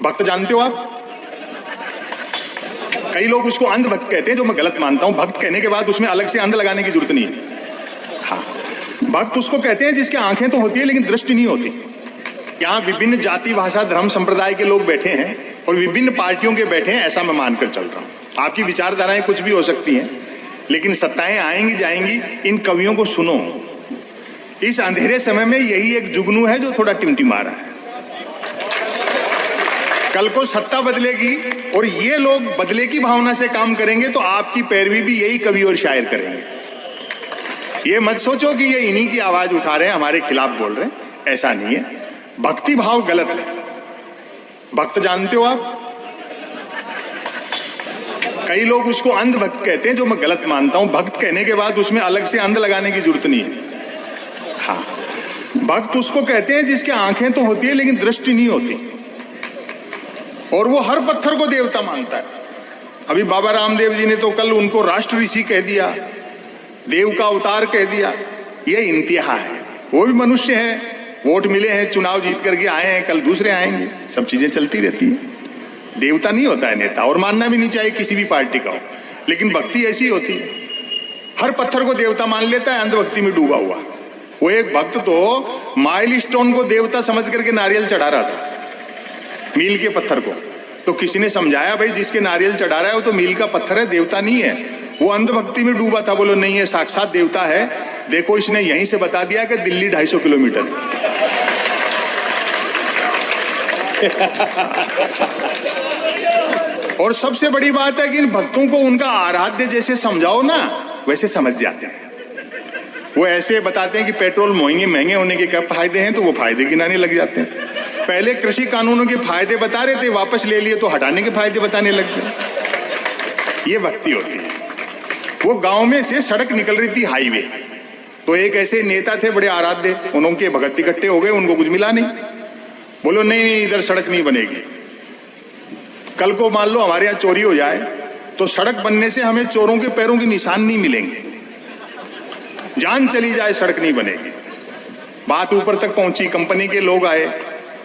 भक्त जानते हो आप? कई लोग उसको अंध भक्त कहते हैं, जो मैं गलत मानता हूं। भक्त कहने के बाद उसमें अलग से अंध लगाने की जरूरत नहीं है। हाँ, भक्त उसको कहते हैं जिसकी आंखें तो होती है लेकिन दृष्टि नहीं होती। यहाँ विभिन्न जाति, भाषा, धर्म, संप्रदाय के लोग बैठे हैं और विभिन्न पार्टियों के बैठे हैं, ऐसा मैं मानकर चल रहा हूं। आपकी विचारधाराएं कुछ भी हो सकती हैं, लेकिन सत्ताएं आएंगी जाएंगी। इन कवियों को सुनो। इस अंधेरे समय में यही एक जुगनू है जो थोड़ा टिमटिमा रहा है। कल को सत्ता बदलेगी और ये लोग बदले की भावना से काम करेंगे तो आपकी पैरवी भी यही कवि और शायर करेंगे। ये मत सोचो कि ये इन्हीं की आवाज उठा रहे हैं, हमारे खिलाफ बोल रहे हैं। ऐसा नहीं है। भक्ति भाव गलत है। भक्त जानते हो आप? कई लोग उसको अंध भक्त कहते हैं, जो मैं गलत मानता हूं। भक्त कहने के बाद उसमें अलग से अंध लगाने की जरूरत नहीं है। हाँ, भक्त उसको कहते हैं जिसकी आंखें तो होती है लेकिन दृष्टि नहीं होती, और वो हर पत्थर को देवता मानता है। अभी बाबा रामदेव जी ने तो कल उनको राष्ट्र ऋषि कह दिया, देव का अवतार कह दिया। ये इंतहा है। वो भी मनुष्य है, वोट मिले हैं, चुनाव जीत करके आए हैं, कल दूसरे आएंगे, सब चीजें चलती रहती है। देवता नहीं होता है नेता, और मानना भी नहीं चाहिए किसी भी पार्टी का हो, लेकिन भक्ति ऐसी होती है, हर पत्थर को देवता मान लेता है, अंधभक्ति में डूबा हुआ। वो एक भक्त तो माइलस्टोन को देवता समझ करके नारियल चढ़ा रहा था, मील के पत्थर को। तो किसी ने समझाया, भाई जिसके नारियल चढ़ा रहा है वो तो मील का पत्थर है, देवता नहीं है। वो अंधभक्ति में डूबा था। बोलो नहीं है, साक्षात देवता है। देखो इसने यहीं से बता दिया कि दिल्ली 250 किलोमीटर। और सबसे बड़ी बात है कि इन भक्तों को उनका आराध्य जैसे समझाओ ना, वैसे समझ जाते हैं। वो ऐसे बताते हैं कि पेट्रोल महंगे होने के क्या फायदे हैं, तो वो फायदे गिनाने लग जाते हैं। पहले कृषि कानूनों के फायदे बता रहे थे, वापस ले लिए तो हटाने के फायदे बताने लग गए। ये भक्ति होती है। वो गांव में से सड़क निकल रही थी, हाईवे, तो एक ऐसे नेता थे बड़े आराध्य, उनके भगत इकट्ठे हो गए, उनको कुछ मिला नहीं। बोलो नहीं, इधर सड़क नहीं बनेगी। कल को मान लो हमारे यहाँ चोरी हो जाए, तो सड़क बनने से हमें चोरों के पैरों के निशान नहीं मिलेंगे। जान चली जाए, सड़क नहीं बनेगी। बात ऊपर तक पहुंची, कंपनी के लोग आए,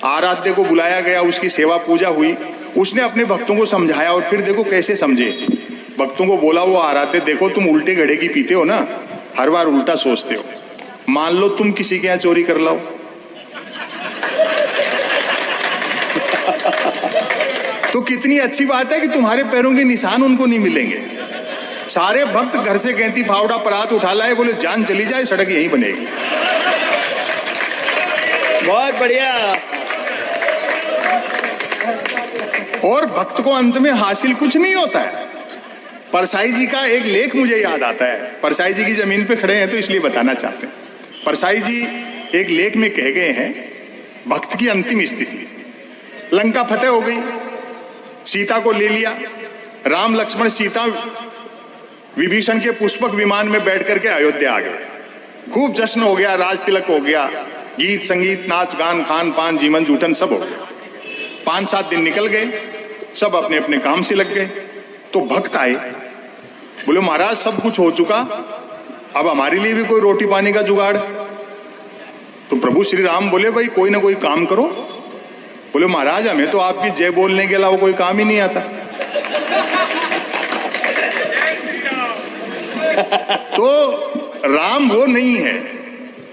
आराध्य को बुलाया गया, उसकी सेवा पूजा हुई, उसने अपने भक्तों को समझाया। और फिर देखो कैसे समझे। भक्तों को बोला, वो आराध्य देखो तुम उल्टे घड़े की पीते हो ना, हर बार उल्टा सोचते हो। मान लो तुम किसी के यहाँ चोरी कर लाओ, तो कितनी अच्छी बात है कि तुम्हारे पैरों के निशान उनको नहीं मिलेंगे। सारे भक्त घर से गैंती फावड़ा परात उठा लाए, बोले जान चली जाए, सड़क यहीं बनेगी। बहुत बढ़िया। और भक्त को अंत में हासिल कुछ नहीं होता है। परसाई जी का एक लेख मुझे याद आता है। परसाई जी की जमीन पे खड़े हैं तो इसलिए बताना चाहते हैं। परसाई जी एक लेख में कह गए हैं, भक्त की अंतिम स्थिति। लंका फतेह हो गई, सीता को ले लिया, राम लक्ष्मण सीता विभीषण के पुष्पक विमान में बैठ करके अयोध्या आ गए। खूब जश्न हो गया, राज तिलक हो गया, गीत संगीत नाच गान खान पान जीवन जूठन सब हो गया। 5-7 दिन निकल गए, सब अपने अपने काम से लग गए। तो भक्त आए, बोले महाराज सब कुछ हो चुका, अब हमारे लिए भी कोई रोटी पानी का जुगाड़। तो प्रभु श्री राम बोले, भाई कोई ना कोई काम करो। बोले महाराज हमें तो आपकी जय बोलने के अलावा कोई काम ही नहीं आता। तो राम वो नहीं है।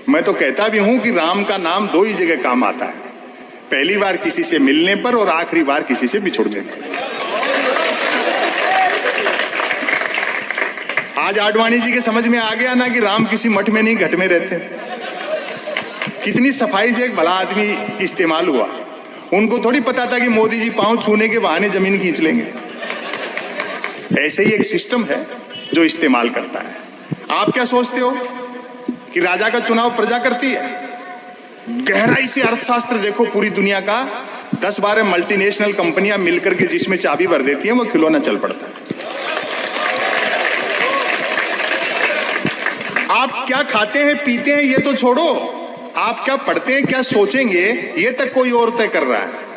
मैं तो कहता भी हूं कि राम का नाम 2 ही जगह काम आता है, पहली बार किसी से मिलने पर और आखिरी बार किसी से बिछुड़ने पर। आज आडवाणी जी के समझ में आ गया ना कि राम किसी मठ में नहीं घट में रहते। कितनी सफाई से एक भला आदमी इस्तेमाल हुआ। उनको थोड़ी पता था कि मोदी जी पांव छूने के बहाने जमीन खींच लेंगे। ऐसे ही एक सिस्टम है जो इस्तेमाल करता है। आप क्या सोचते हो कि राजा का चुनाव प्रजा करती है? गहराई से अर्थशास्त्र देखो पूरी दुनिया का। 10-12 मल्टीनेशनल कंपनियां मिलकर के जिसमें चाबी भर देती हैं वो खिलौना चल पड़ता है। आप क्या खाते हैं पीते हैं ये तो छोड़ो, आप क्या पढ़ते हैं क्या सोचेंगे ये तक कोई और तय कर रहा है।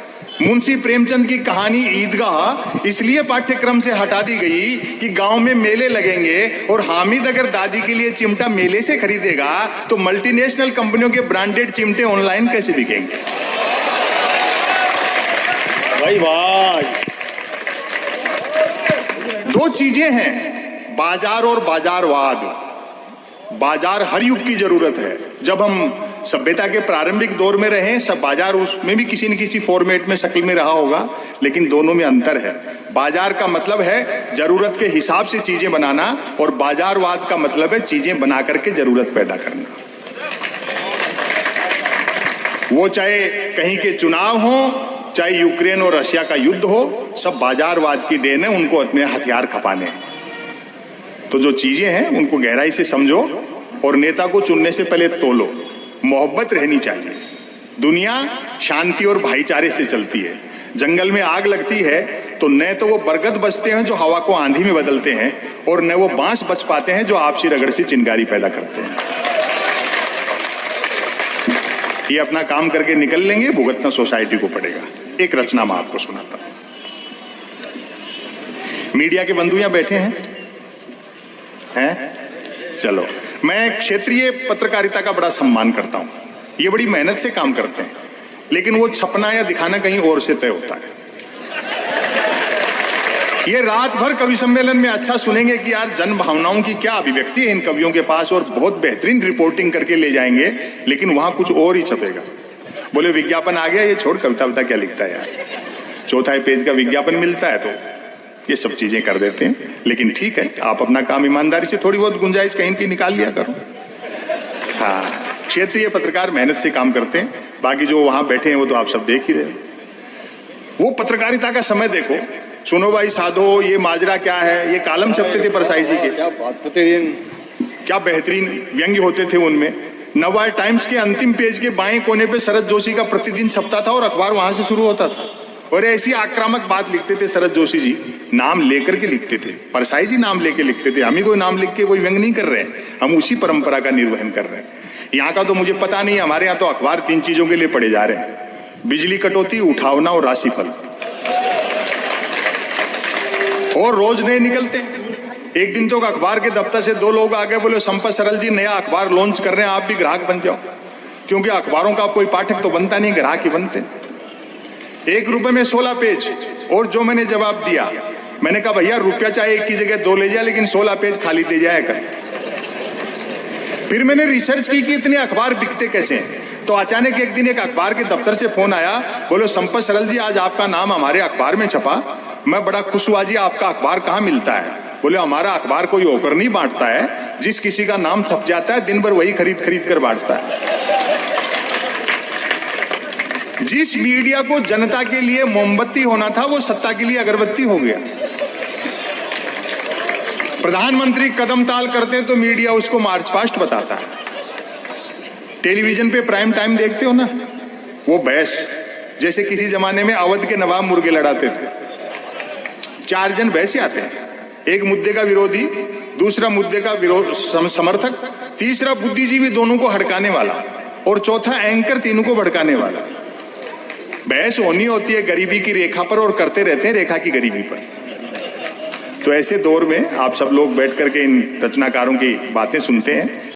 मुंशी प्रेमचंद की कहानी ईदगाह इसलिए पाठ्यक्रम से हटा दी गई कि गांव में मेले लगेंगे और हामिद अगर दादी के लिए चिमटा मेले से खरीदेगा तो मल्टीनेशनल कंपनियों के ब्रांडेड चिमटे ऑनलाइन कैसे बिकेंगे। भाई वाह। दो चीजें हैं, बाजार और बाजारवाद। बाजार हर युग की जरूरत है। जब हम सभ्यता के प्रारंभिक दौर में रहे, सब बाजार उसमें भी किसी न किसी फॉर्मेट में शक्ल में रहा होगा, लेकिन दोनों में अंतर है। बाजार का मतलब है जरूरत के हिसाब से चीजें बनाना, और बाजारवाद का मतलब है चीजें बना करके जरूरत पैदा करना। वो चाहे कहीं के चुनाव हो, चाहे यूक्रेन और रशिया का युद्ध हो, सब बाजारवाद की देन है, उनको अपने हथियार खपाने। तो जो चीजें हैं उनको गहराई से समझो, और नेता को चुनने से पहले तोलो। मोहब्बत रहनी चाहिए। दुनिया शांति और भाईचारे से चलती है। जंगल में आग लगती है तो न तो वो बरगद बचते हैं जो हवा को आंधी में बदलते हैं, और न वो बांस बच पाते हैं जो आपसी रगड़ से चिंगारी पैदा करते हैं। ये अपना काम करके निकल लेंगे, भुगतना सोसाइटी को पड़ेगा। एक रचना मैं आपको सुनाता हूं। मीडिया के बंधु यहां बैठे हैं? चलो, मैं क्षेत्रीय पत्रकारिता का बड़ा सम्मान करता हूं। ये बड़ी मेहनत से काम करते हैं, लेकिन वो छपना या दिखाना कहीं और से तय होता है। ये रात भर कवि सम्मेलन में अच्छा सुनेंगे कि यार जन भावनाओं की क्या अभिव्यक्ति है इन कवियों के पास, और बहुत बेहतरीन रिपोर्टिंग करके ले जाएंगे, लेकिन वहां कुछ और ही छपेगा। बोले विज्ञापन आ गया, ये छोड़ कविता वविता क्या लिखता है यार, चौथा पेज का विज्ञापन मिलता है, तो ये सब चीजें कर देते हैं। लेकिन ठीक है, आप अपना काम ईमानदारी से, थोड़ी बहुत गुंजाइश कहीं की निकाल लिया करो। हाँ, क्षेत्रीय पत्रकार मेहनत से काम करते हैं, बाकी जो वहां बैठे हैं वो तो आप सब देख ही रहे हो। वो पत्रकारिता का समय देखो, सुनो भाई साधो, ये माजरा क्या है, ये कालम छपते थे परसाई जी के, क्या बात, प्रतिदिन क्या बेहतरीन व्यंग्य होते थे उनमें। नववार टाइम्स के अंतिम पेज के बाएं कोने पे शरद जोशी का प्रतिदिन छपता था, और अखबार वहां से शुरू होता था। और ऐसी आक्रामक बात लिखते थे शरद जोशी जी, नाम लेकर के लिखते थे। परसाई जी नाम लेके लिखते थे, हम ही कोई नाम लिख के कोई व्यंग नहीं कर रहे हैं, हम उसी परंपरा का निर्वहन कर रहे हैं। यहाँ का तो मुझे पता नहीं, हमारे यहाँ तो अखबार 3 चीजों के लिए पढ़े जा रहे हैं: बिजली कटौती, उठावना और राशिफल। और रोज नए निकलते हैं। एक दिन तो अखबार के दफ्तर से 2 लोग आ गए, बोले संपत सरल जी नया अखबार लॉन्च कर रहे हैं, आप भी ग्राहक बन जाओ। क्योंकि अखबारों का कोई पाठक तो बनता नहीं, ग्राहक ही बनते। 1 रुपए में 16 पेज। और जो मैंने जवाब दिया, मैंने कहा भैया रुपया चाहे 1 की जगह 2 ले जाए, लेकिन 16 पेज खाली दे जाया कर। फिर मैंने रिसर्च की कि इतने अखबार बिकते कैसे हैं। तो अचानक एक दिन एक अखबार के दफ्तर से फोन आया, बोले संपत सरल जी आज आपका नाम हमारे अखबार में छपा, मैं बड़ा खुश हुआ जी, आपका अखबार कहाँ मिलता है? बोले हमारा अखबार कोई होकर नहीं बांटता है, जिस किसी का नाम छप जाता है दिन भर वही खरीद खरीद कर बांटता है। जिस मीडिया को जनता के लिए मोमबत्ती होना था, वो सत्ता के लिए अगरबत्ती हो गया। प्रधानमंत्री कदम ताल करते हैं तो मीडिया उसको मार्च पास्ट बताता है। टेलीविजन पे प्राइम टाइम देखते हो ना, वो बहस जैसे किसी जमाने में अवध के नवाब मुर्गे लड़ाते थे। 4 जन बहस आते हैं, एक मुद्दे का विरोधी, दूसरा मुद्दे का समर्थक, तीसरा बुद्धिजीवी दोनों को हड़काने वाला, और चौथा एंकर तीनों को भड़काने वाला। बहस होनी होती है गरीबी की रेखा पर, और करते रहते हैं रेखा की गरीबी पर। तो ऐसे दौर में आप सब लोग बैठ करके इन रचनाकारों की बातें सुनते हैं।